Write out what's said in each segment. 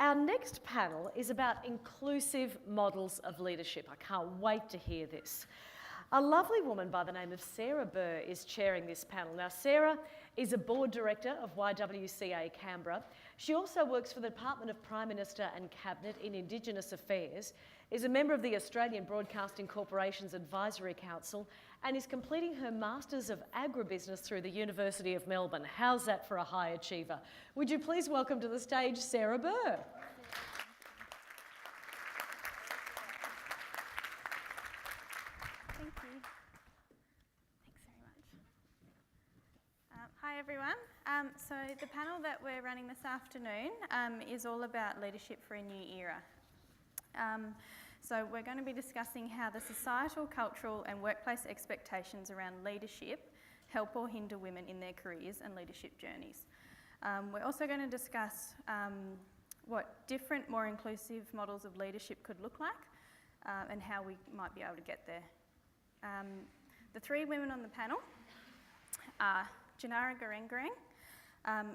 Our next panel is about inclusive models of leadership. I can't wait to hear this. A lovely woman by the name of Sarah Burr is chairing this panel. Now, Sarah is a board director of YWCA Canberra. She also works for the Department of Prime Minister and Cabinet in Indigenous Affairs, is a member of the Australian Broadcasting Corporation's Advisory Council, and is completing her Masters of Agribusiness through the University of Melbourne. How's that for a high achiever? Would you please welcome to the stage Sarah Burr? Thank you. Thanks very much. Hi everyone. So the panel that we're running this afternoon is all about leadership for a new era. So we're going to be discussing how the societal, cultural and workplace expectations around leadership help or hinder women in their careers and leadership journeys. We're also going to discuss what different, more inclusive models of leadership could look like and how we might be able to get there. The three women on the panel are Tjanara Goreng.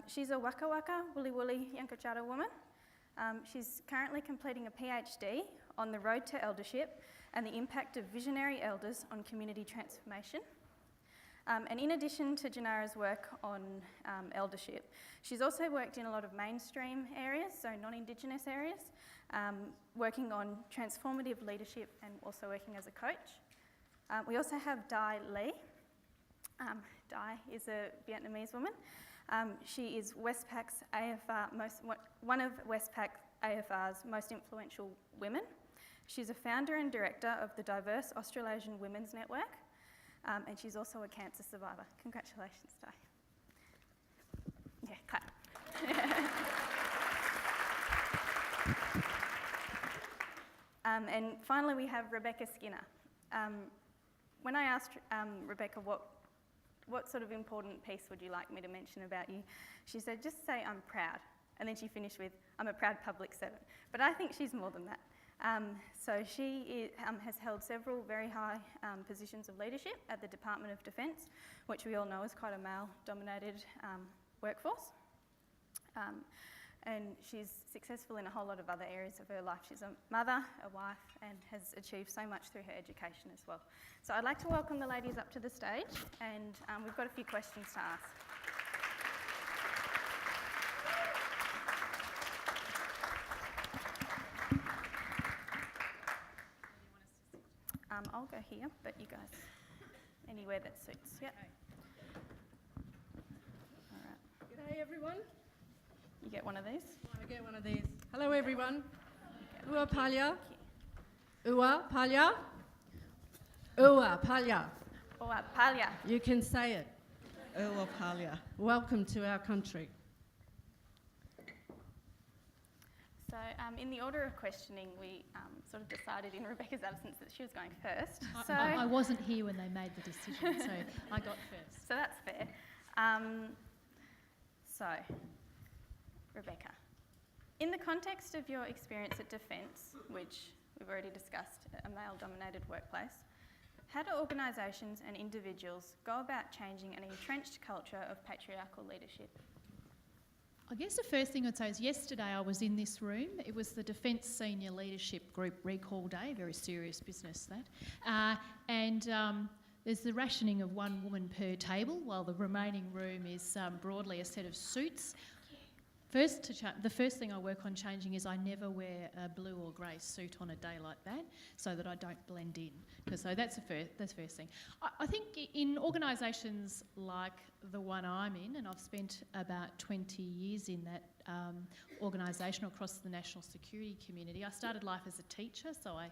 She's a Waka Waka, Woolly Woolly, Yankuchara woman. She's currently completing a PhD on the road to eldership and the impact of visionary elders on community transformation. And in addition to Tjanara's work on eldership, she's also worked in a lot of mainstream areas, so non-Indigenous areas, working on transformative leadership and also working as a coach. We also have Dai Lee. Dai is a Vietnamese woman. She is Westpac's AFR, one of Westpac AFR's most influential women. She's a founder and director of the Diverse Australasian Women's Network, and she's also a cancer survivor. Congratulations, Dai. Yeah, clap. And finally, we have Rebecca Skinner. When I asked Rebecca what sort of important piece would you like me to mention about you, she said, just say I'm proud. And then she finished with, I'm a proud public servant. But I think she's more than that. So she has held several very high positions of leadership at the Department of Defence, which we all know is quite a male-dominated workforce. And she's successful in a whole lot of other areas of her life. She's a mother, a wife, and has achieved so much through her education as well. So I'd like to welcome the ladies up to the stage, and we've got a few questions to ask. I'll go here, but you guys, anywhere that suits. Yep. All right. G'day everyone. You get one of these? I get one of these. Hello everyone. Ua palya. Ua palya. Ua palya. Ua palya. You can say it. Ua palya. Welcome to our country. So in the order of questioning, we sort of decided in Rebecca's absence that she was going first. I wasn't here when they made the decision, so I got first. So that's fair. So, Rebecca, in the context of your experience at Defence, which we've already discussed, a male-dominated workplace, how do organisations and individuals go about changing an entrenched culture of patriarchal leadership? I guess the first thing I'd say is yesterday I was in this room. It was the Defence Senior Leadership Group recall day, very serious business that. There's the rationing of one woman per table, while the remaining room is broadly a set of suits. The first thing I work on changing is I never wear a blue or grey suit on a day like that, so that I don't blend in. So that's the first thing. I think in organisations like the one I'm in, and I've spent about 20 years in that organisation across the national security community. I started life as a teacher, so I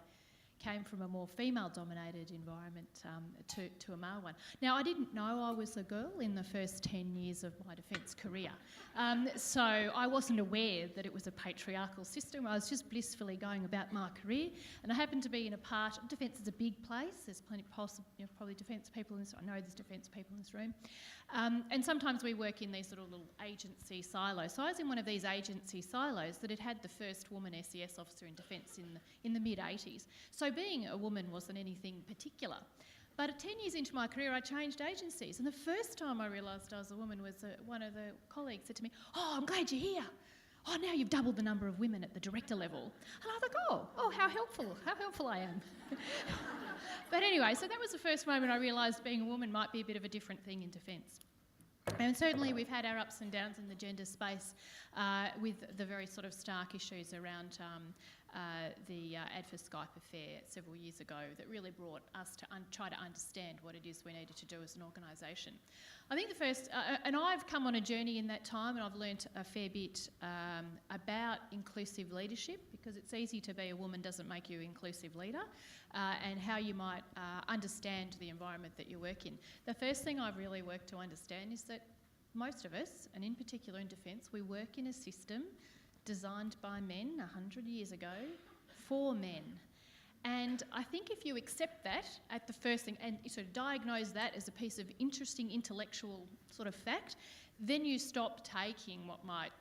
came from a more female-dominated environment to a male one. Now, I didn't know I was a girl in the first 10 years of my defence career, so I wasn't aware that it was a patriarchal system. I was just blissfully going about my career, and I happened to be in a part of defence. Is a big place. There's plenty, probably defence people in this. I know there's defence people in this room, and sometimes we work in these little agency silos. So I was in one of these agency silos that had the first woman SES officer in defence in the mid-80s. So being a woman wasn't anything particular. But 10 years into my career, I changed agencies. And the first time I realised I was a woman was one of the colleagues said to me, "Oh, I'm glad you're here. oh, now you've doubled the number of women at the director level. And I thought, oh, how helpful I am. But anyway, so that was the first moment I realised being a woman might be a bit of a different thing in defence. And certainly we've had our ups and downs in the gender space with the very sort of stark issues around the Adfa Skype affair several years ago that really brought us to try to understand what it is we needed to do as an organisation. I think the first, and I've come on a journey in that time, and I've learnt a fair bit about inclusive leadership, because it's easy to be a woman doesn't make you an inclusive leader, and how you might understand the environment that you work in. The first thing I've really worked to understand is that most of us, and in particular in defence, we work in a system designed by men 100 years ago for men. And I think if you accept that at the first thing and you sort of diagnose that as a piece of interesting intellectual sort of fact, then you stop taking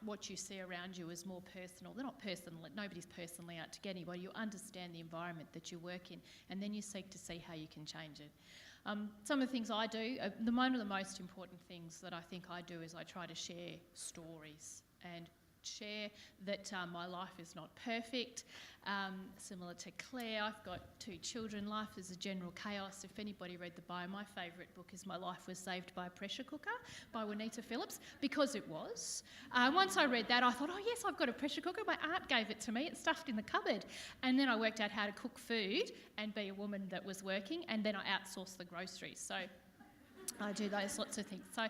what you see around you as more personal. They're not personal, nobody's personally out to get anybody. You understand the environment that you work in, and then you seek to see how you can change it. Some of the things I do, one of the most important things that I think I do is I try to share stories and share that my life is not perfect. Similar to Claire, I've got 2 children. Life is a general chaos. If anybody read the bio, my favourite book is My Life Was Saved by a Pressure Cooker by Juanita Phillips, because it was. Once I read that, I thought, oh yes, I've got a pressure cooker. My aunt gave it to me. It's stuffed in the cupboard. And then I worked out how to cook food and be a woman that was working, and then I outsourced the groceries. So I do those sorts of things. So,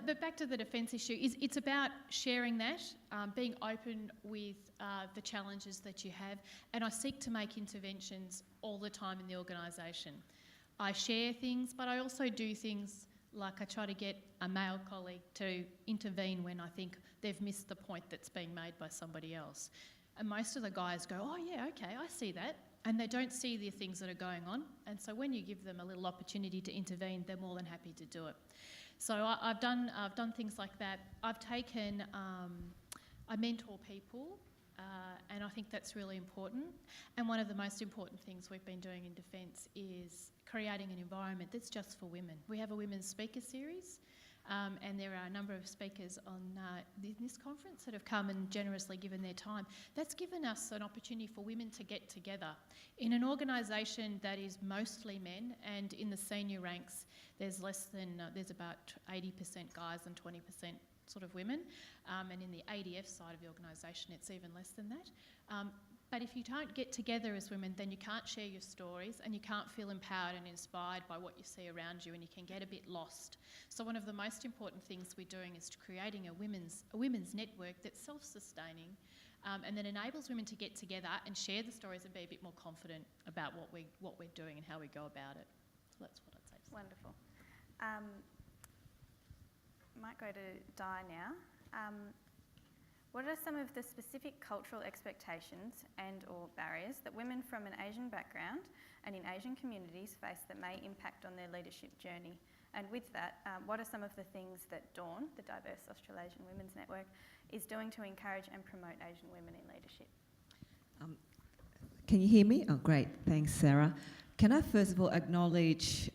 but back to the defence issue, it's about sharing that, being open with the challenges that you have, and I seek to make interventions all the time in the organisation. I share things, but I also do things like I try to get a male colleague to intervene when I think they've missed the point that's being made by somebody else. And most of the guys go, oh yeah, okay, I see that. And they don't see the things that are going on. And so when you give them a little opportunity to intervene, they're more than happy to do it. So I've done things like that. I've taken, I mentor people, and I think that's really important. And one of the most important things we've been doing in defence is creating an environment that's just for women. We have a women's speaker series. And there are a number of speakers on this conference that have come and generously given their time. That's given us an opportunity for women to get together. In an organisation that is mostly men, and in the senior ranks there's about 80% guys and 20% sort of women, and in the ADF side of the organisation it's even less than that. But if you don't get together as women, then you can't share your stories and you can't feel empowered and inspired by what you see around you, and you can get a bit lost. So one of the most important things we're doing is creating a women's network that's self-sustaining, and that enables women to get together and share the stories and be a bit more confident about what we're doing and how we go about it. So that's what I'd say. Wonderful. Might go to Di now. What are some of the specific cultural expectations and or barriers that women from an Asian background and in Asian communities face that may impact on their leadership journey? And with that, what are some of the things that Dawn, the Diverse Australasian Women's Network, is doing to encourage and promote Asian women in leadership? Can you hear me? Oh, great. Thanks, Sarah. Can I first of all acknowledge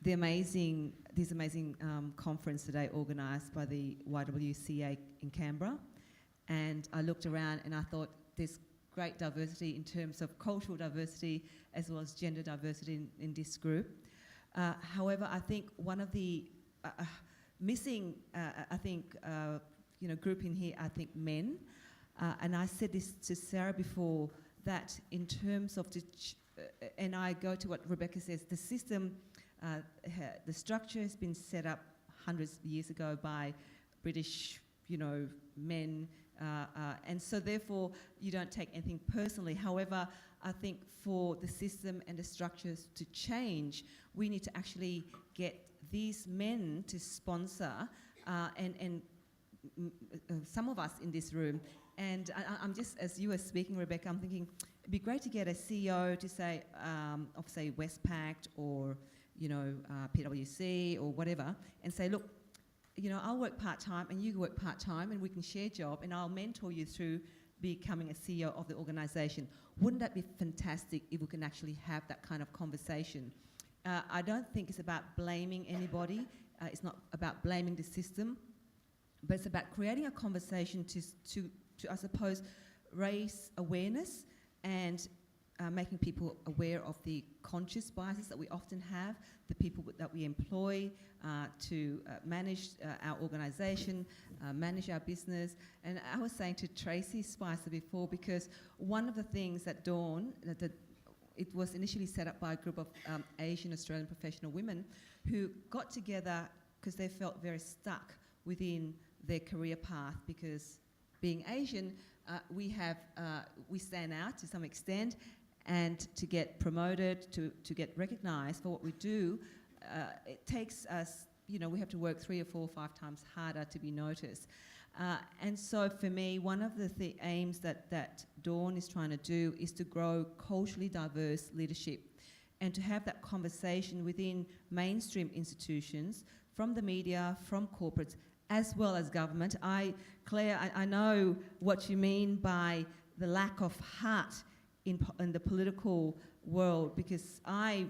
this amazing conference today organised by the YWCA in Canberra, and I looked around and I thought there's great diversity in terms of cultural diversity as well as gender diversity in this group. However, I think one of the missing, group in here, I think men, and I said this to Sarah before, that in terms of and I go to what Rebecca says, the system, the structure has been set up hundreds of years ago by British, men, and so therefore you don't take anything personally. However, I think for the system and the structures to change, we need to actually get these men to sponsor, and some of us in this room. And I'm just, as you were speaking, Rebecca, I'm thinking it'd be great to get a CEO to say, of say Westpac or PwC or whatever, and say, look, I'll work part-time and you work part-time and we can share job and I'll mentor you through becoming a CEO of the organisation. Wouldn't that be fantastic if we can actually have that kind of conversation? I don't think it's about blaming anybody. It's not about blaming the system. but it's about creating a conversation to I suppose, raise awareness and making people aware of the conscious biases that we often have, the people that we employ to manage our organisation, manage our business. And I was saying to Tracy Spicer before, because one of the things that Dawn, it was initially set up by a group of Asian Australian professional women who got together because they felt very stuck within their career path, because being Asian, we stand out to some extent, and to get promoted, to get recognised for what we do, it takes us, we have to work 3 or 4 or 5 times harder to be noticed. And so for me, one of the aims that Dawn is trying to do is to grow culturally diverse leadership and to have that conversation within mainstream institutions, from the media, from corporates, as well as government. Claire, I know what you mean by the lack of heart in the political world, because I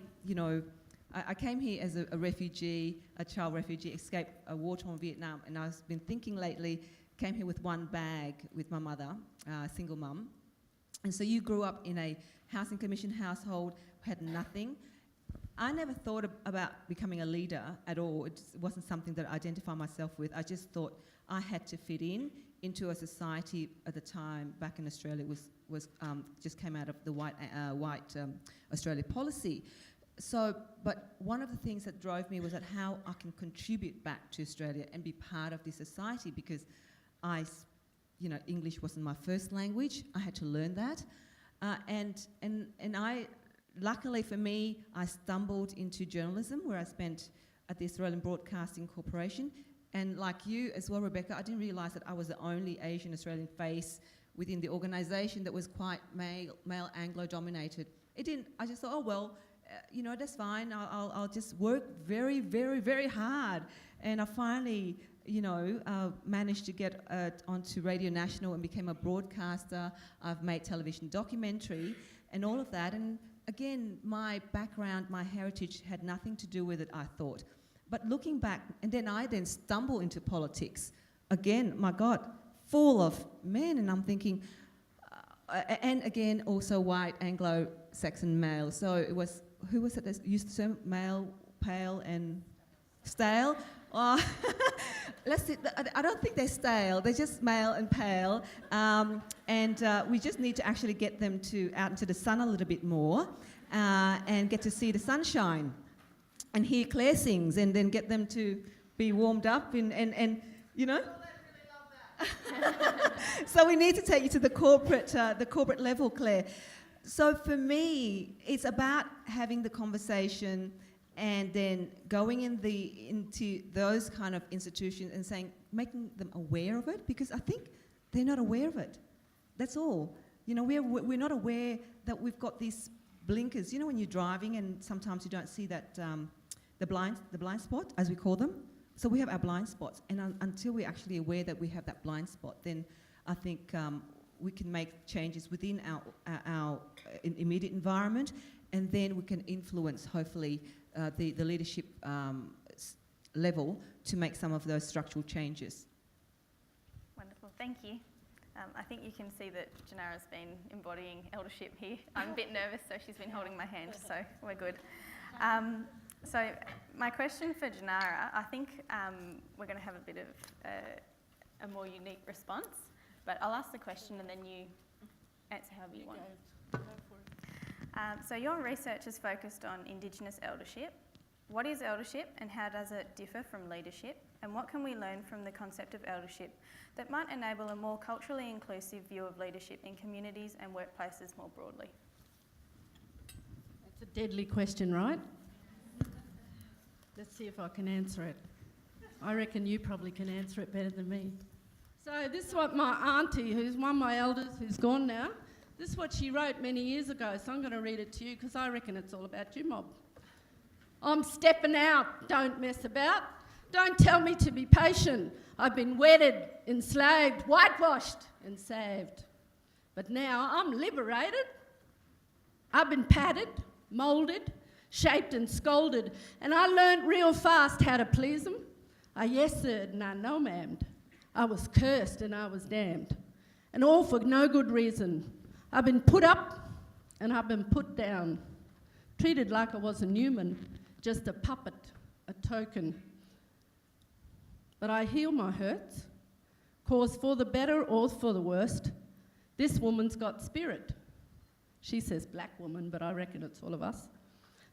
came here as a refugee, a child refugee, escaped a war-torn Vietnam, and I've been thinking lately, came here with one bag with my mother, single mum. And so you grew up in a housing commission household, had nothing. I never thought about becoming a leader at all. It just wasn't something that I identify myself with. I just thought I had to fit into a society at the time back in Australia was just came out of the white Australia policy. So, but one of the things that drove me was that how I can contribute back to Australia and be part of this society, because English wasn't my first language. I had to learn that, and I. Luckily for me, I stumbled into journalism, where I spent at the Australian Broadcasting Corporation. And like you as well, Rebecca, I didn't realise that I was the only Asian Australian face within the organisation that was quite male Anglo-dominated. I just thought, oh, well, that's fine. I'll just work very, very, very hard. And I finally, managed to get onto Radio National and became a broadcaster. I've made television documentary and all of that. And again, my background, my heritage had nothing to do with it, I thought. But looking back, and then I stumble into politics. Again, my God, full of men, and I'm thinking, and again, also white Anglo-Saxon male. So it was, who was it that used the term male, pale and stale? Let's see, I don't think they're stale, they're just male and pale, and we just need to actually get them out into the sun a little bit more and get to see the sunshine and hear Claire sings, and then get them to be warmed up and So we need to take you to the corporate level, Claire. So for me, it's about having the conversation and then going into those kind of institutions and making them aware of it, because I think they're not aware of it. That's all. We're not aware that we've got these blinkers. When you're driving and sometimes you don't see that the blind spot, as we call them. So we have our blind spots, and until we're actually aware that we have that blind spot, then I think we can make changes within our immediate environment, and then we can influence, hopefully, the leadership level to make some of those structural changes. Wonderful, thank you. I think you can see that Tjanara's been embodying eldership here. I'm a bit nervous, so she's been holding my hand, so we're good. So my question for Tjanara, I think we're going to have a bit of a more unique response, but I'll ask the question and then you answer however you want. Go for it. So your research is focused on Indigenous eldership. What is eldership and how does it differ from leadership? And what can we learn from the concept of eldership that might enable a more culturally inclusive view of leadership in communities and workplaces more broadly? That's a deadly question, right? Let's see if I can answer it. I reckon you probably can answer it better than me. So this is what my auntie, who's one of my elders, who's gone now, this is what she wrote many years ago, so I'm going to read it to you because I reckon it's all about you, mob. I'm stepping out, don't mess about. Don't tell me to be patient. I've been wedded, enslaved, whitewashed and saved. But now I'm liberated. I've been patted, moulded, shaped and scolded, and I learnt real fast how to please them. I yes-sir'd and I no-ma'amed. I was cursed and I was damned. And all for no good reason. I've been put up and I've been put down. Treated like I wasn't human, just a puppet, a token. But I heal my hurts, cause for the better or for the worst. This woman's got spirit. She says black woman, but I reckon it's all of us.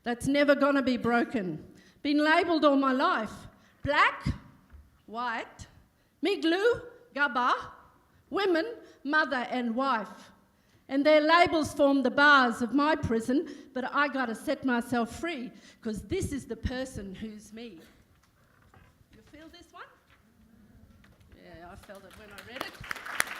That's never gonna be broken. Been labelled all my life. Black, white, miglu, gaba, women, mother and wife. And their labels form the bars of my prison, but I gotta set myself free, because this is the person who's me. You feel this one? Yeah, I felt it when I read it.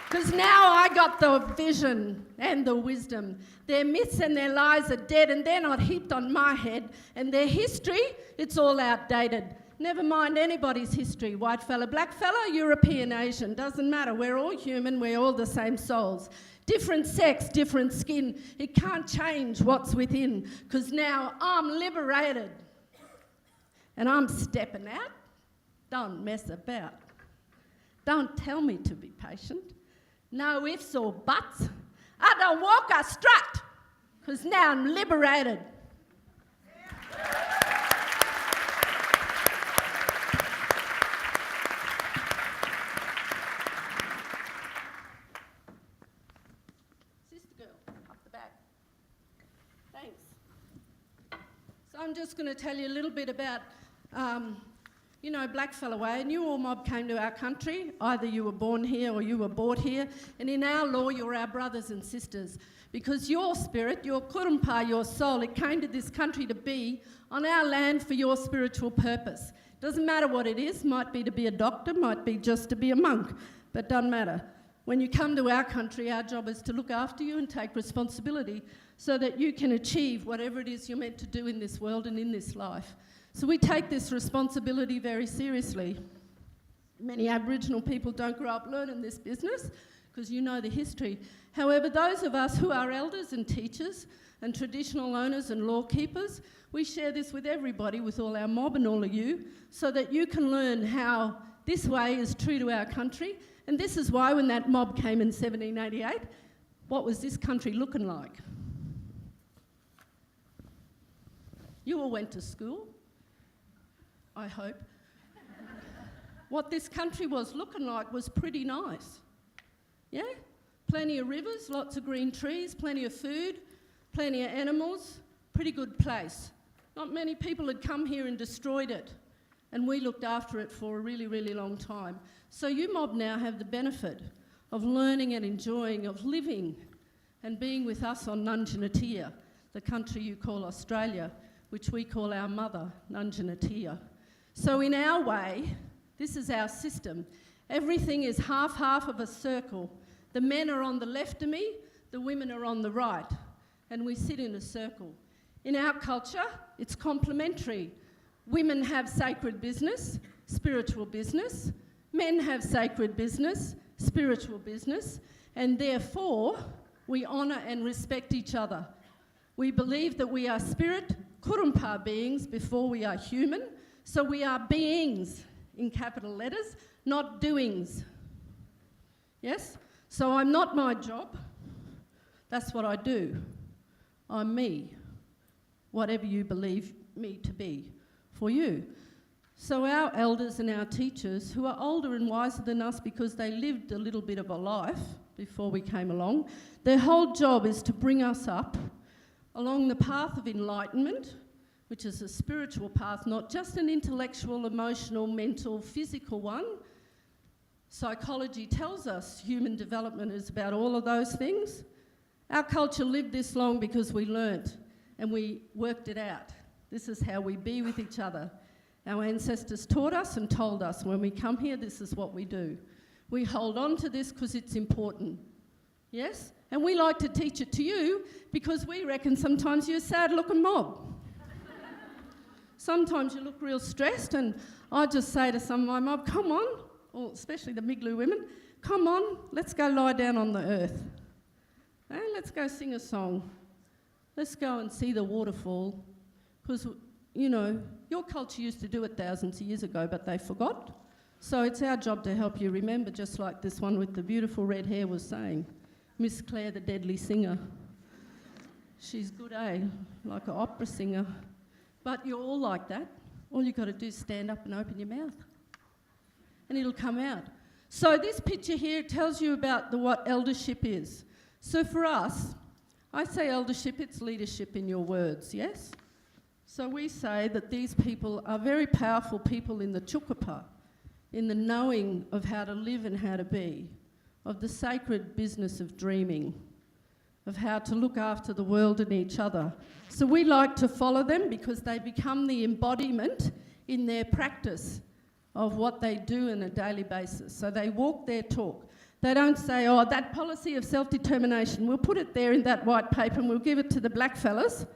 Because now I got the vision and the wisdom. Their myths and their lies are dead, and they're not heaped on my head. And their history, it's all outdated. Never mind anybody's history. White fella, black fella, European, Asian. Doesn't matter. We're all human. We're all the same souls. Different sex, different skin. It can't change what's within, because now I'm liberated. And I'm stepping out. Don't mess about. Don't tell me to be patient. No ifs or buts. I don't walk, I strut, because now I'm liberated. Sister girl, up the back. Thanks. So I'm just going to tell you a little bit about blackfella way. A new war mob came to our country. Either you were born here or you were bought here. And in our law, you're our brothers and sisters. Because your spirit, your kurumpa, your soul, it came to this country to be on our land for your spiritual purpose. Doesn't matter what it is. Might be to be a doctor, might be just to be a monk. But doesn't matter. When you come to our country, our job is to look after you and take responsibility so that you can achieve whatever it is you're meant to do in this world and in this life. So we take this responsibility very seriously. Many Aboriginal people don't grow up learning this business because you know the history. However, those of us who are elders and teachers and traditional owners and law keepers, we share this with everybody, with all our mob and all of you, so that you can learn how this way is true to our country. And this is why when that mob came in 1788, what was this country looking like? You all went to school, I hope. What this country was looking like was pretty nice. Yeah? Plenty of rivers, lots of green trees, plenty of food, plenty of animals, pretty good place. Not many people had come here and destroyed it, and we looked after it for a really, really long time. So you mob now have the benefit of learning and enjoying, of living and being with us on Nunjanatia, the country you call Australia, which we call our mother, Nunjanatia. So in our way, this is our system. Everything is half of a circle. The men are on the left of me, the women are on the right, and we sit in a circle. In our culture, it's complementary. Women have sacred business, spiritual business. Men have sacred business, spiritual business, and therefore we honour and respect each other. We believe that we are spirit, kurumpa beings before we are human, so we are beings in capital letters, not doings. Yes? So I'm not my job, that's what I do. I'm me, whatever you believe me to be for you. So our elders and our teachers, who are older and wiser than us because they lived a little bit of a life before we came along, their whole job is to bring us up along the path of enlightenment, which is a spiritual path, not just an intellectual, emotional, mental, physical one. Psychology tells us human development is about all of those things. Our culture lived this long because we learnt and we worked it out. This is how we be with each other. Our ancestors taught us and told us when we come here, this is what we do. We hold on to this because it's important. Yes? And we like to teach it to you because we reckon sometimes you're a sad-looking mob. Sometimes you look real stressed, and I just say to some of my mob, come on, or especially the Miglu women, come on, let's go lie down on the earth. Hey, let's go sing a song. Let's go and see the waterfall. Because, you know, your culture used to do it thousands of years ago, but they forgot. So it's our job to help you remember, just like this one with the beautiful red hair was saying. Miss Claire, the deadly singer. She's good, eh? Like an opera singer. But you're all like that. All you've got to do is stand up and open your mouth. And it'll come out. So this picture here tells you about what eldership is. So for us, I say eldership, it's leadership in your words, yes? So we say that these people are very powerful people in the chukapa, in the knowing of how to live and how to be, of the sacred business of dreaming, of how to look after the world and each other. So we like to follow them because they become the embodiment in their practice of what they do on a daily basis. So they walk their talk. They don't say, oh, that policy of self-determination, we'll put it there in that white paper and we'll give it to the black fellas,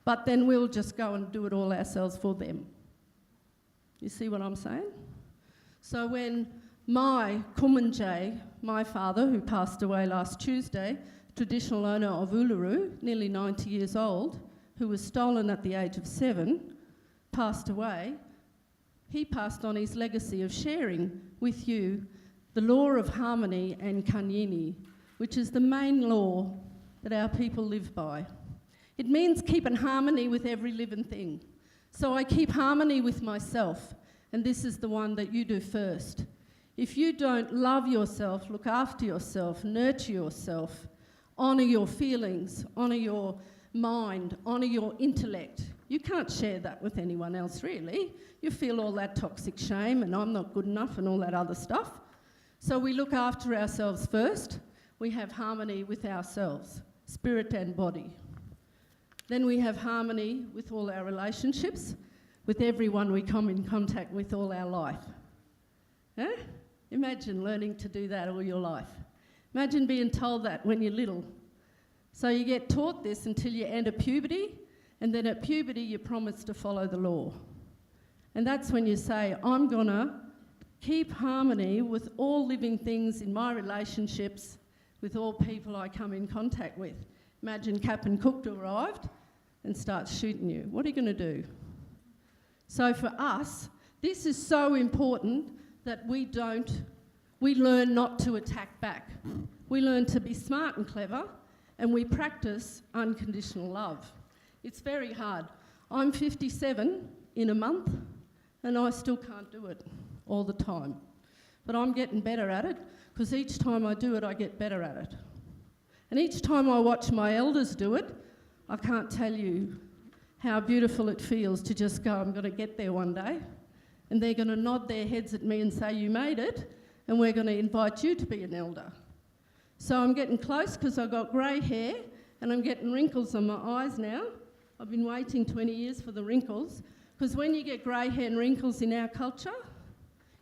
but then we'll just go and do it all ourselves for them. You see what I'm saying? So when my Kumanjay, my father, who passed away last Tuesday, traditional owner of Uluru, nearly 90 years old, who was stolen at the age of 7, passed away, he passed on his legacy of sharing with you the law of harmony and kanyini, which is the main law that our people live by. It means keeping harmony with every living thing. So I keep harmony with myself, and this is the one that you do first. If you don't love yourself, look after yourself, nurture yourself, honour your feelings, honour your mind, honour your intellect, you can't share that with anyone else, really. You feel all that toxic shame and I'm not good enough and all that other stuff. So we look after ourselves first. We have harmony with ourselves, spirit and body. Then we have harmony with all our relationships, with everyone we come in contact with all our life. Huh? Imagine learning to do that all your life. Imagine being told that when you're little. So you get taught this until you enter puberty, and then at puberty you promise to follow the law. And that's when you say, I'm gonna keep harmony with all living things in my relationships, with all people I come in contact with. Imagine Captain Cook arrived and starts shooting you. What are you going to do? So for us, this is so important that we learn not to attack back. We learn to be smart and clever, and we practice unconditional love. It's very hard. I'm 57 in a month, and I still can't do it all the time. But I'm getting better at it, because each time I do it, I get better at it. And each time I watch my elders do it, I can't tell you how beautiful it feels to just go, I'm going to get there one day. And they're going to nod their heads at me and say, you made it, and we're going to invite you to be an elder. So I'm getting close because I've got grey hair and I'm getting wrinkles on my eyes now. I've been waiting 20 years for the wrinkles, because when you get grey hair and wrinkles in our culture,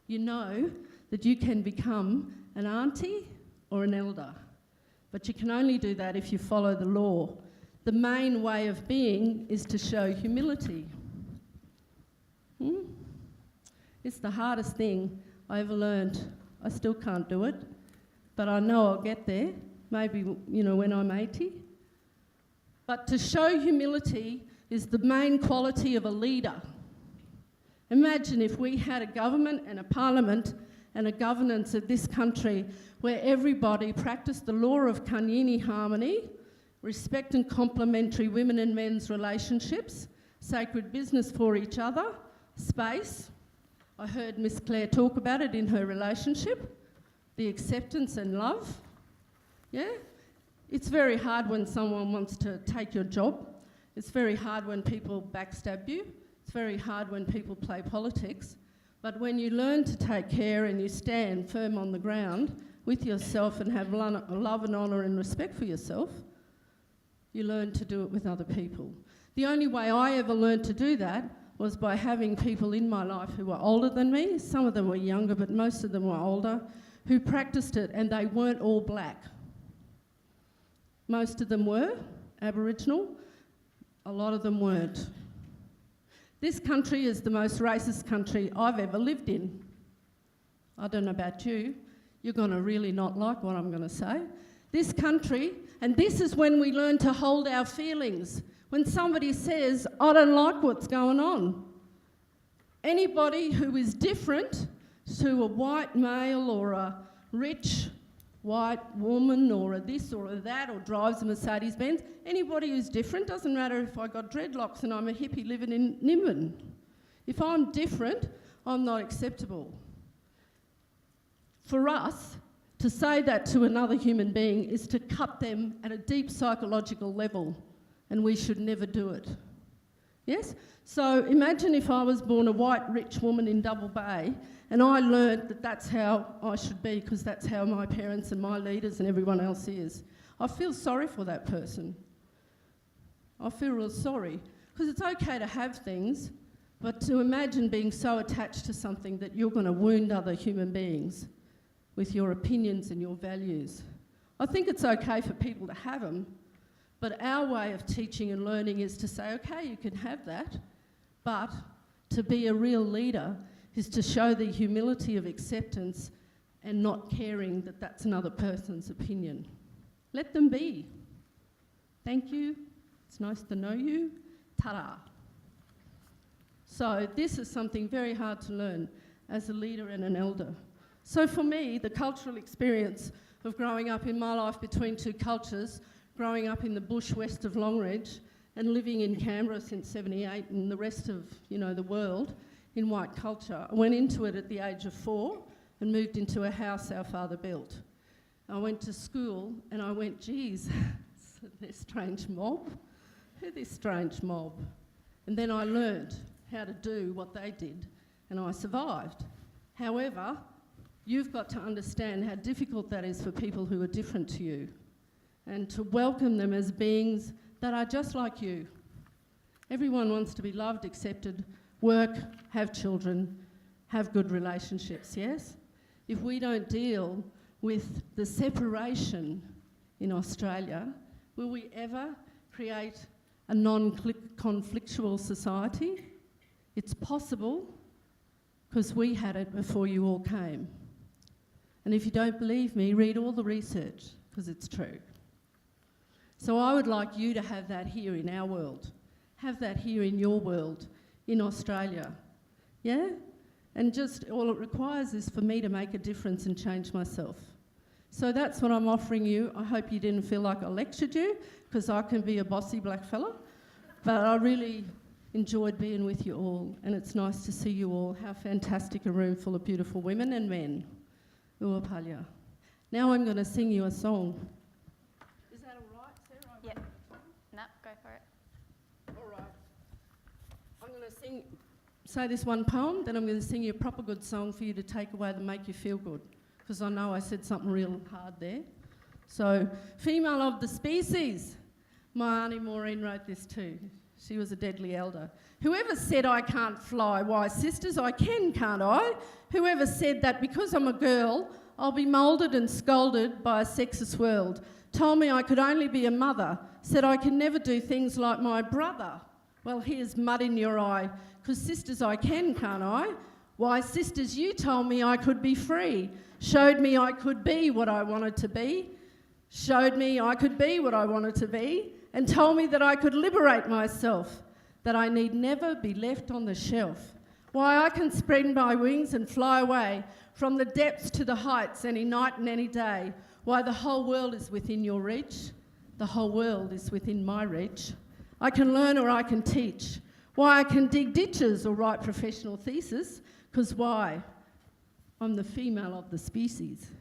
you know that you can become an auntie or an elder. But you can only do that if you follow the law. The main way of being is to show humility. It's the hardest thing I ever learned. I still can't do it, but I know I'll get there, maybe, when I'm 80. But to show humility is the main quality of a leader. Imagine if we had a government and a parliament and a governance of this country where everybody practiced the law of kanyini harmony, respect and complementary women and men's relationships, sacred business for each other, space. I heard Miss Claire talk about it in her relationship, the acceptance and love. Yeah? It's very hard when someone wants to take your job. It's very hard when people backstab you. It's very hard when people play politics. But when you learn to take care and you stand firm on the ground with yourself and have love and honour and respect for yourself, you learn to do it with other people. The only way I ever learned to do that was by having people in my life who were older than me. Some of them were younger, but most of them were older, who practiced it, and they weren't all black. Most of them were Aboriginal, a lot of them weren't. This country is the most racist country I've ever lived in. I don't know about you, you're going to really not like what I'm going to say. This country, and this is when we learn to hold our feelings. When somebody says, I don't like what's going on. Anybody who is different to a white male or a rich white woman or a this or a that or drives a Mercedes-Benz. Anybody who's different, doesn't matter if I got dreadlocks and I'm a hippie living in Nimbin. If I'm different, I'm not acceptable. For us, to say that to another human being is to cut them at a deep psychological level, and we should never do it. Yes? So imagine if I was born a white rich woman in Double Bay and I learnt that that's how I should be because that's how my parents and my leaders and everyone else is. I feel sorry for that person. I feel real sorry because it's okay to have things, but to imagine being so attached to something that you're going to wound other human beings with your opinions and your values. I think it's okay for people to have them, but our way of teaching and learning is to say, okay, you can have that, but to be a real leader is to show the humility of acceptance and not caring that that's another person's opinion. Let them be. Thank you. It's nice to know you. Ta-da. So this is something very hard to learn as a leader and an elder. So for me, the cultural experience of growing up in my life between two cultures, growing up in the bush west of Longridge and living in Canberra since '78 and the rest of, the world in white culture, I went into it at the age of 4 and moved into a house our father built. I went to school and I went, geez, this strange mob. Who's this strange mob? And then I learned how to do what they did and I survived. However, you've got to understand how difficult that is for people who are different to you and to welcome them as beings that are just like you. Everyone wants to be loved, accepted, work, have children, have good relationships, yes? If we don't deal with the separation in Australia, will we ever create a non-conflictual society? It's possible because we had it before you all came. And if you don't believe me, read all the research, because it's true. So I would like you to have that here in our world. Have that here in your world, in Australia. Yeah? And just all it requires is for me to make a difference and change myself. So that's what I'm offering you. I hope you didn't feel like I lectured you, because I can be a bossy black fella. But I really enjoyed being with you all, and it's nice to see you all. How fantastic a room full of beautiful women and men. Uapalya. Now I'm going to sing you a song. Is that all right, Sarah? Yep. No, go for it. All right. I'm going to say this one poem, then I'm going to sing you a proper good song for you to take away to make you feel good, because I know I said something real hard there. So, female of the species. My Auntie Maureen wrote this too. She was a deadly elder. Whoever said I can't fly, why sisters, I can, can't I? Whoever said that because I'm a girl, I'll be moulded and scolded by a sexist world, told me I could only be a mother, said I can never do things like my brother. Well, here's mud in your eye, 'cause sisters, I can, can't I? Why sisters, you told me I could be free, showed me I could be what I wanted to be, showed me I could be what I wanted to be, and told me that I could liberate myself, that I need never be left on the shelf. Why I can spread my wings and fly away from the depths to the heights any night and any day. Why the whole world is within your reach. The whole world is within my reach. I can learn or I can teach. Why I can dig ditches or write professional thesis. 'Cause why? I'm the female of the species.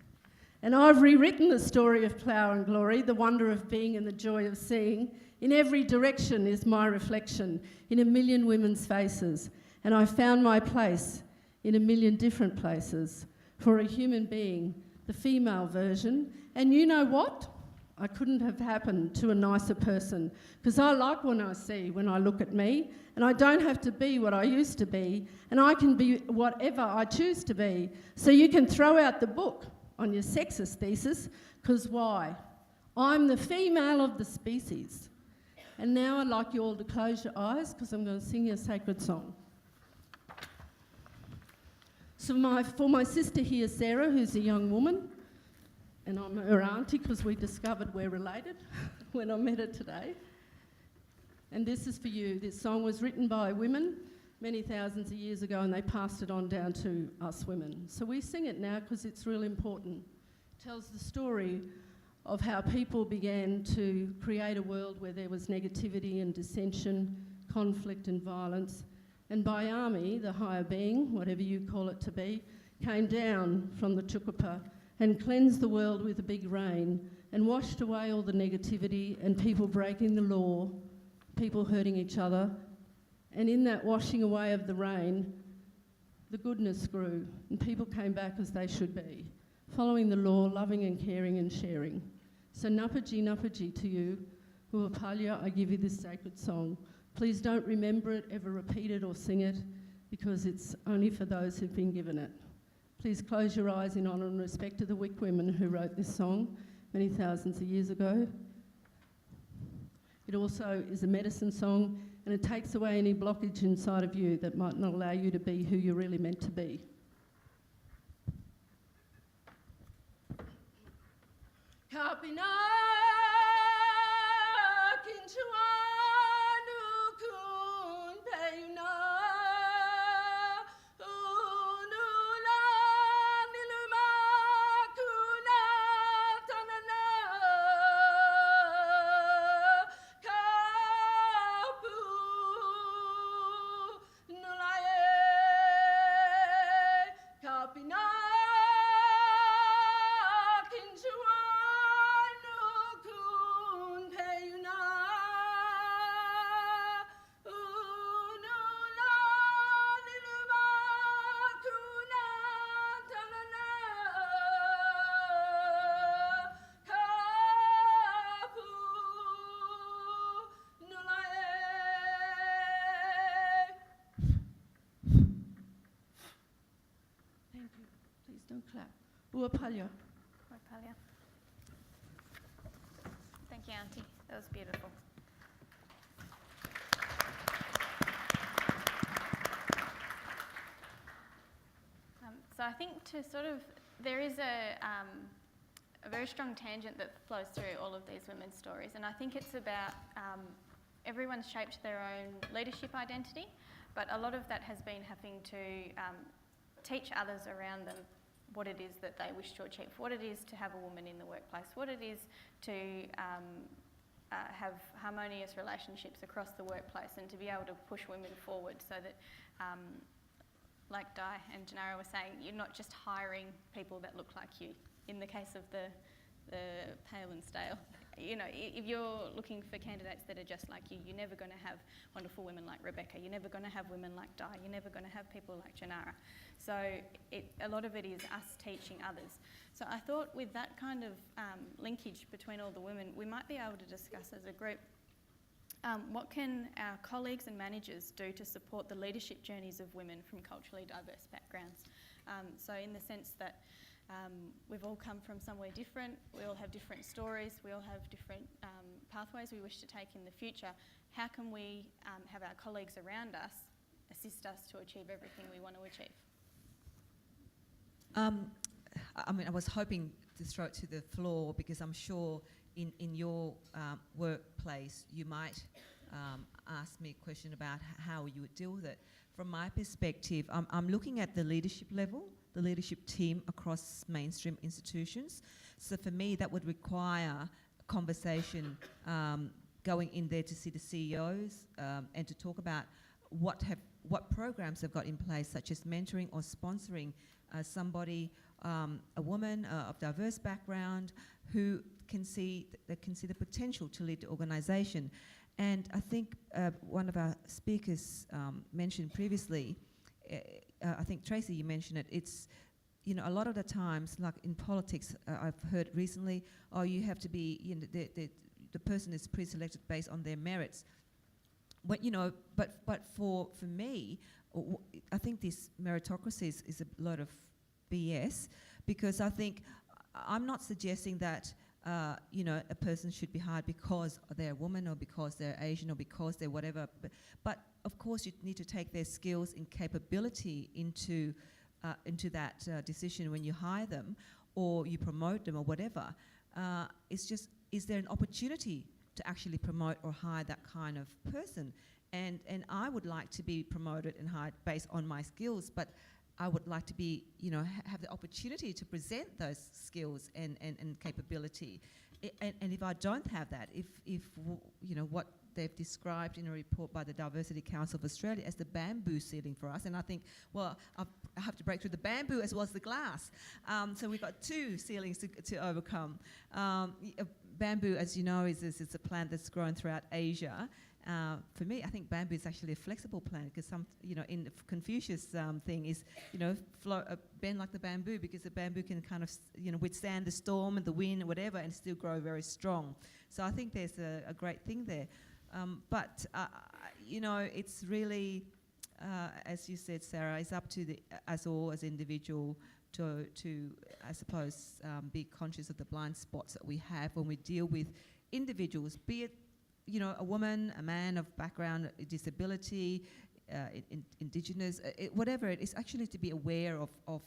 And I've rewritten the story of plough and glory, the wonder of being and the joy of seeing. In every direction is my reflection, in a million women's faces. And I found my place in a million different places for a human being, the female version. And you know what? I couldn't have happened to a nicer person, because I like what I see when I look at me, and I don't have to be what I used to be, and I can be whatever I choose to be. So you can throw out the book on your sexist thesis, because why? I'm the female of the species. And now I'd like you all to close your eyes, because I'm going to sing you a sacred song. So for my sister here, Sarah, who's a young woman, and I'm her auntie because we discovered we're related when I met her today. And this is for you. This song was written by women many thousands of years ago, and they passed it on down to us women. So we sing it now because it's really important. It tells the story of how people began to create a world where there was negativity and dissension, conflict and violence. And Bayami, the higher being, whatever you call it to be, came down from the Chukupa and cleansed the world with a big rain and washed away all the negativity and people breaking the law, people hurting each other. And in that washing away of the rain, the goodness grew and people came back as they should be, following the law, loving and caring and sharing. So Napaji Napaji to you, Uapalya, I give you this sacred song. Please don't remember it, ever repeat it or sing it, because it's only for those who've been given it. Please close your eyes in honour and respect to the Wick women who wrote this song many thousands of years ago. It also is a medicine song, and it takes away any blockage inside of you that might not allow you to be who you're really meant to be. Kapina kinchuanu kun peyuna unula niluma kuna tanana kapu nulaye kapina Uapalya. Uapalya. Thank you, Auntie. That was beautiful. So I think there is a very strong tangent that flows through all of these women's stories, and I think it's about everyone's shaped their own leadership identity, but a lot of that has been having to teach others around them what it is that they wish to achieve, what it is to have a woman in the workplace, what it is to have harmonious relationships across the workplace and to be able to push women forward so that, like Di and Tjanara were saying, you're not just hiring people that look like you. In the case of the pale and stale, you know, if you're looking for candidates that are just like you, you're never going to have wonderful women like Rebecca, you're never going to have women like Di, you're never going to have people like Tjanara. So a lot of it is us teaching others. So I thought with that kind of linkage between all the women, we might be able to discuss as a group what can our colleagues and managers do to support the leadership journeys of women from culturally diverse backgrounds. So in the sense that we've all come from somewhere different, we all have different stories, we all have different pathways we wish to take in the future. How can we have our colleagues around us assist us to achieve everything we want to achieve? I mean, I was hoping to throw it to the floor because I'm sure in your workplace you might ask me a question about how you would deal with it. From my perspective, I'm looking at the leadership level, the leadership team across mainstream institutions. So for me, that would require a conversation going in there to see the CEOs and to talk about what programs they've got in place, such as mentoring or sponsoring somebody, a woman of diverse background who can see the potential to lead the organisation. And I think one of our speakers mentioned previously, I think Tracy, you mentioned it, it's, you know, a lot of the times, like in politics, I've heard recently, oh, you have to be, you know, the person is pre-selected based on their merits. But, you know, but for me, I think this meritocracy is a lot of BS, because I think I'm not suggesting that you know, a person should be hired because they're a woman or because they're Asian or because they're whatever. But of course, you need to take their skills and capability into that decision when you hire them or you promote them or whatever. It's just, is there an opportunity to actually promote or hire that kind of person? And I would like to be promoted and hired based on my skills, but I would like to be, have the opportunity to present those skills and capability. And if I don't have that, if what they've described in a report by the Diversity Council of Australia as the bamboo ceiling for us, and I think, well, I have to break through the bamboo as well as the glass. So we've got two ceilings to overcome. Bamboo, as you know, is a plant that's grown throughout Asia. For me, I think bamboo is actually a flexible plant because in Confucius thing is, bend like the bamboo, because the bamboo can kind of, withstand the storm and the wind and whatever and still grow very strong. So I think there's a great thing there. But it's really, as you said, Sarah, it's up to us all as individual to I suppose, be conscious of the blind spots that we have when we deal with individuals, be it a woman, a man of background, disability, Indigenous, whatever it is, actually to be aware of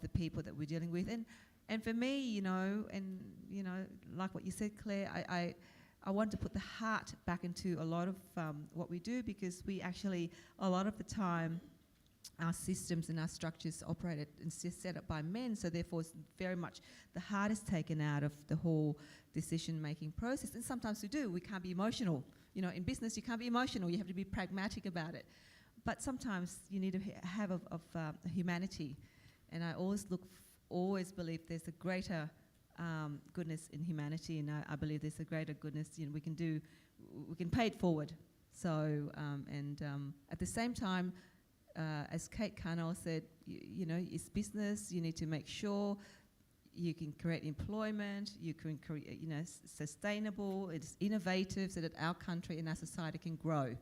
the people that we're dealing with. And for me, like what you said, Claire, I want to put the heart back into a lot of what we do, because we actually, a lot of the time, our systems and our structures operated and set up by men, so therefore it's very much the heart is taken out of the whole decision-making process. And sometimes we can't be emotional. In business you can't be emotional, you have to be pragmatic about it. But sometimes you need to have humanity. And I always believe there's a greater goodness in humanity, and I believe there's a greater goodness we can pay it forward. So, at the same time, as Kate Carnell said, it's business. You need to make sure you can create employment, you can create, sustainable, it's innovative, so that our country and our society can grow.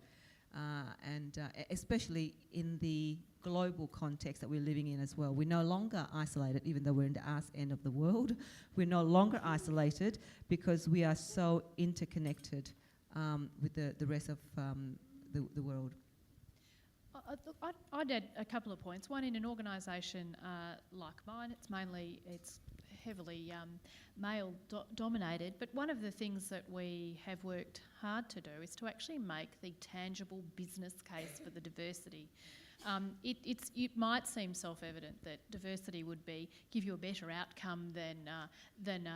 Especially in the global context that we're living in as well. We're no longer isolated, even though we're in the arse end of the world. We're no longer isolated because we are so interconnected with the rest of the world. I'd add a couple of points. One, in an organisation like mine, it's heavily male dominated, but one of the things that we have worked hard to do is to actually make the tangible business case for the diversity. It might seem self-evident that diversity would give you a better outcome than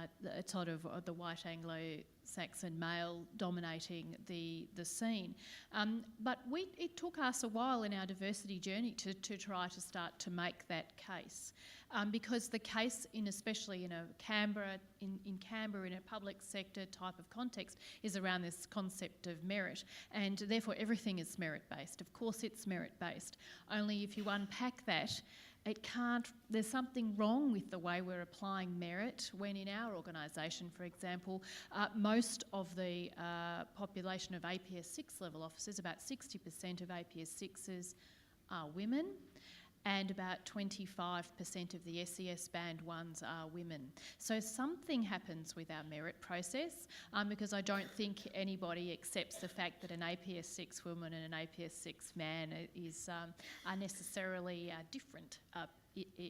sort of the white Anglo-Saxon male dominating the scene. But it took us a while in our diversity journey to try to start to make that case. Because the case, especially in Canberra, in a public sector type of context, is around this concept of merit, and therefore everything is merit-based. Of course it's merit-based, only if you unpack that, there's something wrong with the way we're applying merit when in our organisation, for example, most of the population of APS 6 level officers, about 60% of APS 6s are women, and about 25% of the SES Band 1s are women. So something happens with our merit process, because I don't think anybody accepts the fact that an APS 6 woman and an APS 6 man are necessarily different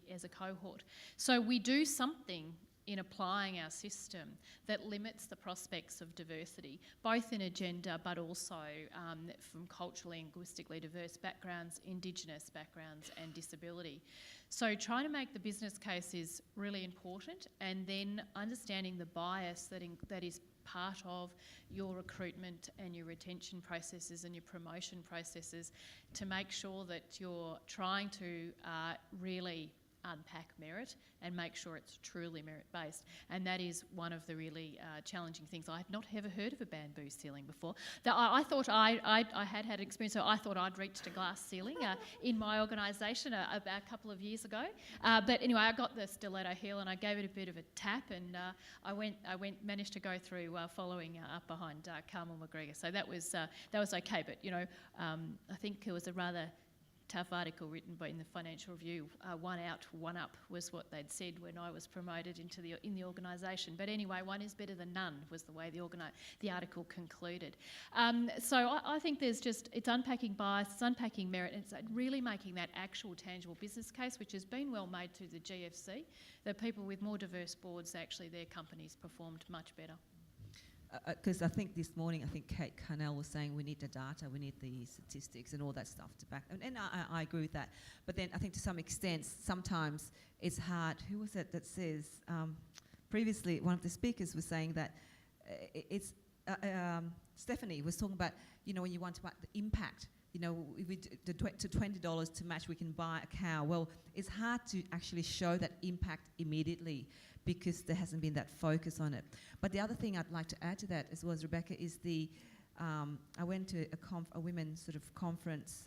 as a cohort. So we do something in applying our system that limits the prospects of diversity, both in a gender but also from culturally and linguistically diverse backgrounds, Indigenous backgrounds and disability. So trying to make the business case is really important, and then understanding the bias that is part of your recruitment and your retention processes and your promotion processes to make sure that you're trying to really unpack merit and make sure it's truly merit-based. And that is one of the really challenging things. I had not ever heard of a bamboo ceiling before. I thought I had experience, so I thought I'd reached a glass ceiling in my organisation about a couple of years ago. But anyway, I got the stiletto heel and I gave it a bit of a tap, and I managed to go through following up behind Carmel McGregor. So that was okay. But I think it was a rather tough article written in the Financial Review. One out, one up was what they'd said when I was promoted in the organisation. But anyway, one is better than none was the way the article concluded. So I think it's unpacking bias, it's unpacking merit, and it's really making that actual tangible business case, which has been well made through the GFC. That people with more diverse boards, actually their companies performed much better. because I think this morning, I think Kate Carnell was saying we need the data, we need the statistics and all that stuff to back, and I agree with that. But then I think to some extent, sometimes it's hard. Who was it that says, previously one of the speakers was saying that Stephanie was talking about, when you want to the impact, if we to $20 to match, we can buy a cow. Well, it's hard to actually show that impact immediately because there hasn't been that focus on it. But the other thing I'd like to add to that as well as Rebecca is I went to a women's sort of conference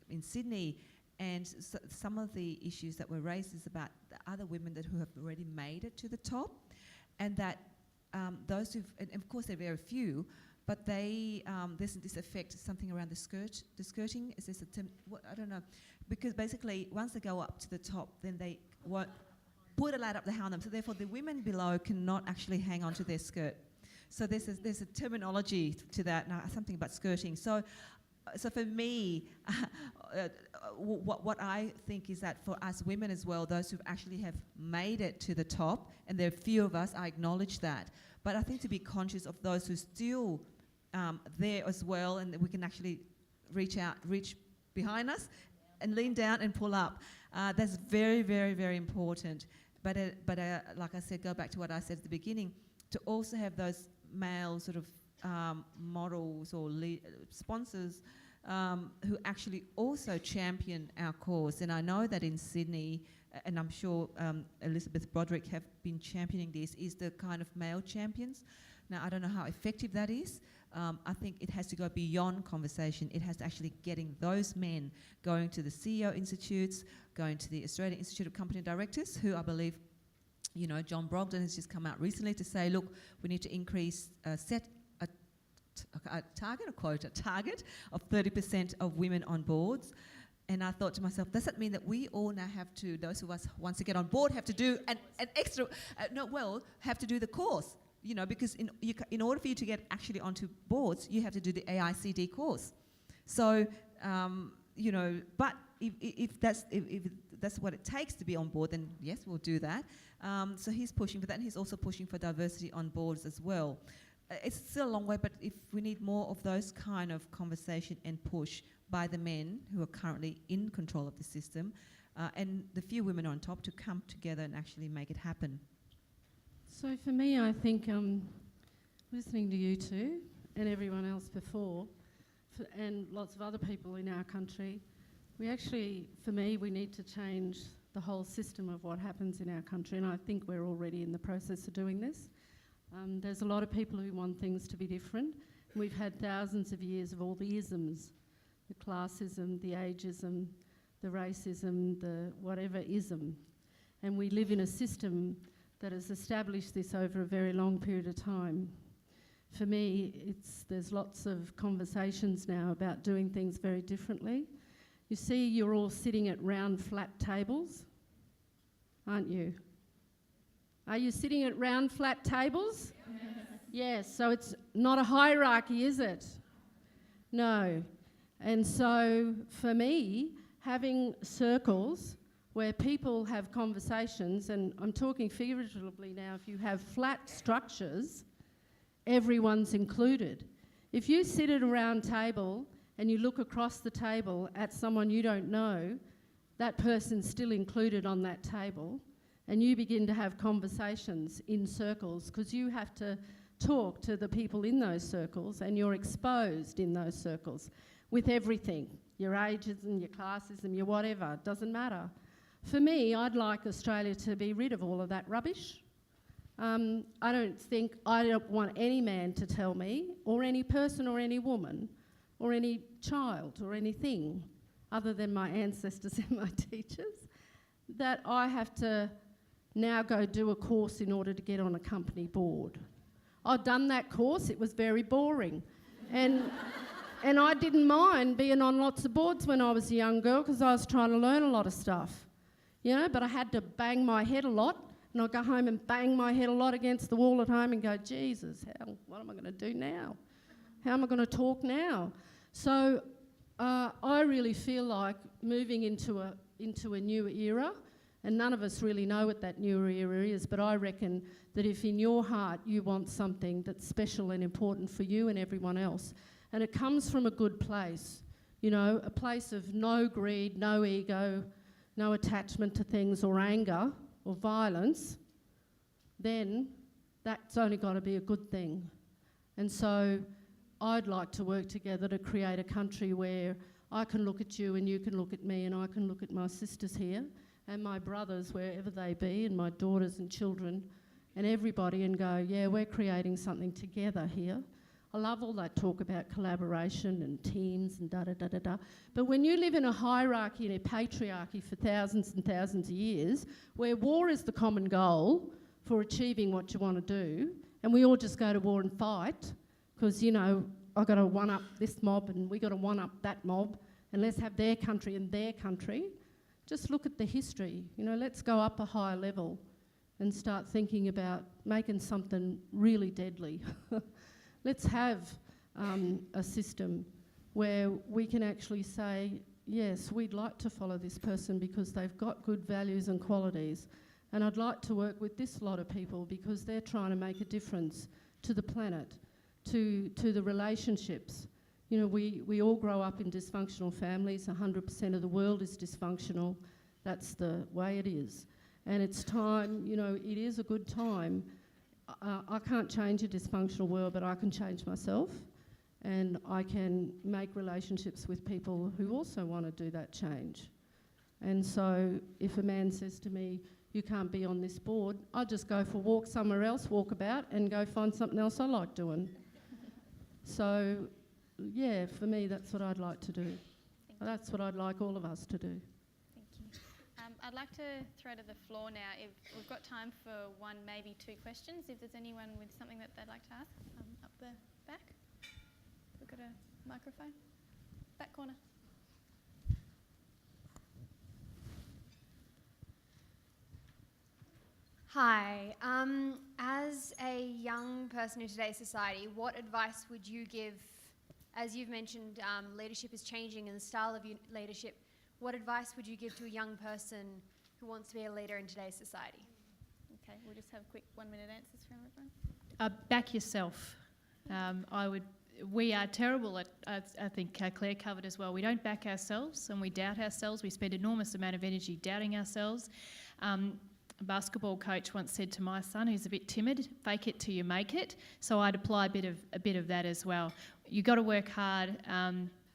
in Sydney, and some of the issues that were raised is about the other women who have already made it to the top, and that those who've, and of course there are very few, but they there's this effect, something around the skirting. Is this a term? I don't know, because basically once they go up to the top, then they won't put a ladder up behind them. So therefore, the women below cannot actually hang on to their skirt. So there's a terminology to that, something about skirting. So for me, what I think is that for us women as well, those who actually have made it to the top, and there are few of us, I acknowledge that. But I think to be conscious of those who still there as well, and that we can actually reach behind us and lean down and pull up. That's very, very, very important. But like I said, go back to what I said at the beginning, to also have those male sort of models or sponsors who actually also champion our cause. And I know that in Sydney, and I'm sure Elizabeth Broderick have been championing this, is the kind of male champions. Now, I don't know how effective that is. I think it has to go beyond conversation. It has to actually getting those men going to the CEO Institutes, going to the Australian Institute of Company Directors, who I believe, John Brogdon has just come out recently to say, look, we need to increase, set a target of 30% of women on boards. And I thought to myself, does that mean that we all now have to, those of us who want to get on board, have to do an extra, have to do the course? Because in order for you to get actually onto boards, you have to do the AICD course. So, but if that's what it takes to be on board, then yes, we'll do that. So he's pushing for that, and he's also pushing for diversity on boards as well. It's still a long way, but if we need more of those kind of conversation and push by the men who are currently in control of the system, and the few women on top to come together and actually make it happen. So for me, I think listening to you two and everyone else before, and lots of other people in our country, we need to change the whole system of what happens in our country, and I think we're already in the process of doing this. There's a lot of people who want things to be different. We've had thousands of years of all the isms, the classism, the ageism, the racism, the whatever ism, and we live in a system that has established this over a very long period of time. For me, there's lots of conversations now about doing things very differently. You see, you're all sitting at round flat tables, aren't you? Are you sitting at round flat tables? Yes, so it's not a hierarchy, is it? No. And so for me, having circles where people have conversations, and I'm talking figuratively now, if you have flat structures, everyone's included. If you sit at a round table and you look across the table at someone you don't know, that person's still included on that table, and you begin to have conversations in circles because you have to talk to the people in those circles, and you're exposed in those circles with everything, your ages and your classes and your whatever, doesn't matter. For me, I'd like Australia to be rid of all of that rubbish. I don't want any man to tell me, or any person or any woman, or any child or anything, other than my ancestors and my teachers, that I have to now go do a course in order to get on a company board. I've done that course, it was very boring. And I didn't mind being on lots of boards when I was a young girl because I was trying to learn a lot of stuff. But I had to bang my head a lot, and I'd go home and bang my head a lot against the wall at home and go, Jesus, what am I going to do now? How am I going to talk now? So I really feel like moving into a new era, And none of us really know what that new era is, but I reckon that if in your heart you want something that's special and important for you and everyone else, and it comes from a good place, you know, a place of no greed, no ego, no attachment to things or anger or violence, then that's only got to be a good thing. And so I'd like to work together to create a country where I can look at you and you can look at me and I can look at my sisters here and my brothers wherever they be and my daughters and children and everybody and go, yeah, we're creating something together here. I love all that talk about collaboration and teams and da-da-da-da-da. But when you live in a hierarchy and a patriarchy for thousands and thousands of years, where war is the common goal for achieving what you want to do, and we all just go to war and fight, because, you know, I've got to one-up this mob and we got to one-up that mob, and let's have their country and their country. Just look at the history. You know, let's go up a higher level and start thinking about making something really deadly. Let's have a system where we can actually say, yes, we'd like to follow this person because they've got good values and qualities. And I'd like to work with this lot of people because they're trying to make a difference to the planet, to the relationships. You know, we all grow up in dysfunctional families. 100% of the world is dysfunctional. That's the way it is. And it's time, you know, it is a good time. I can't change a dysfunctional world, but I can change myself. And I can make relationships with people who also want to do that change. And so if a man says to me, you can't be on this board, I'll just go for a walk somewhere else, walk about, and go find something else I like doing. So, yeah, for me, that's what I'd like to do. That's what I'd like all of us to do. Thank you. I'd like to throw to the floor now. If we've got time for one, maybe two questions, if there's anyone with something that they'd like to ask. Up the back. We've got a microphone. Back corner. Hi. As a young person in today's society, what advice would you give, as you've mentioned, leadership is changing and the style of leadership, what advice would you give to a young person who wants to be a leader in today's society? Okay, we'll just have quick 1 minute answers from everyone. Back yourself. We are terrible at, I think Claire covered as well, we don't back ourselves and we doubt ourselves. We spend an enormous amount of energy doubting ourselves. A basketball coach once said to my son, who's a bit timid, fake it till you make it. So I'd apply a bit of that as well. You've got to work hard.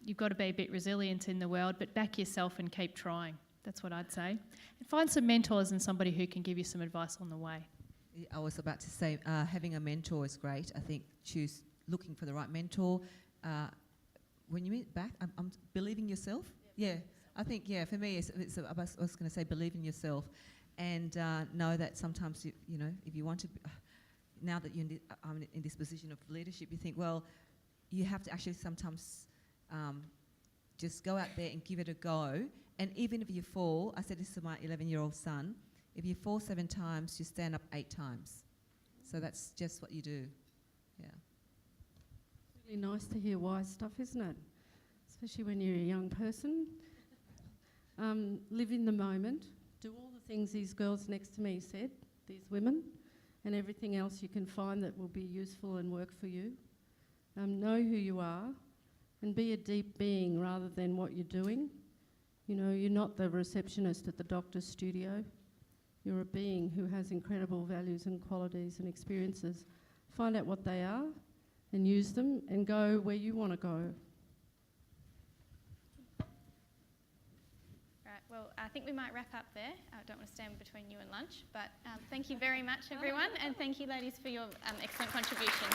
You've got to be a bit resilient in the world, but back yourself and keep trying. That's what I'd say. And find some mentors and somebody who can give you some advice on the way. I was about to say, having a mentor is great. I think looking for the right mentor. When you meet back, I'm believing yourself. Yeah, I think, yeah, for me, I was going to say believe in yourself. And know that sometimes, you know, if you want to, now that you're in this position of leadership, you think, well, you have to actually sometimes just go out there and give it a go. And even if you fall, I said this to my 11-year-old son, if you fall 7 times, you stand up 8 times. So that's just what you do, yeah. It's really nice to hear wise stuff, isn't it? Especially when you're a young person. Live in the moment. Do all the things these girls next to me said, these women, and everything else you can find that will be useful and work for you. Know who you are and be a deep being rather than what you're doing. You know, you're not the receptionist at the doctor's studio. You're a being who has incredible values and qualities and experiences. Find out what they are and use them and go where you want to go. Well, I think we might wrap up there. I don't want to stand between you and lunch, but thank you very much, everyone, and thank you, ladies, for your excellent contributions.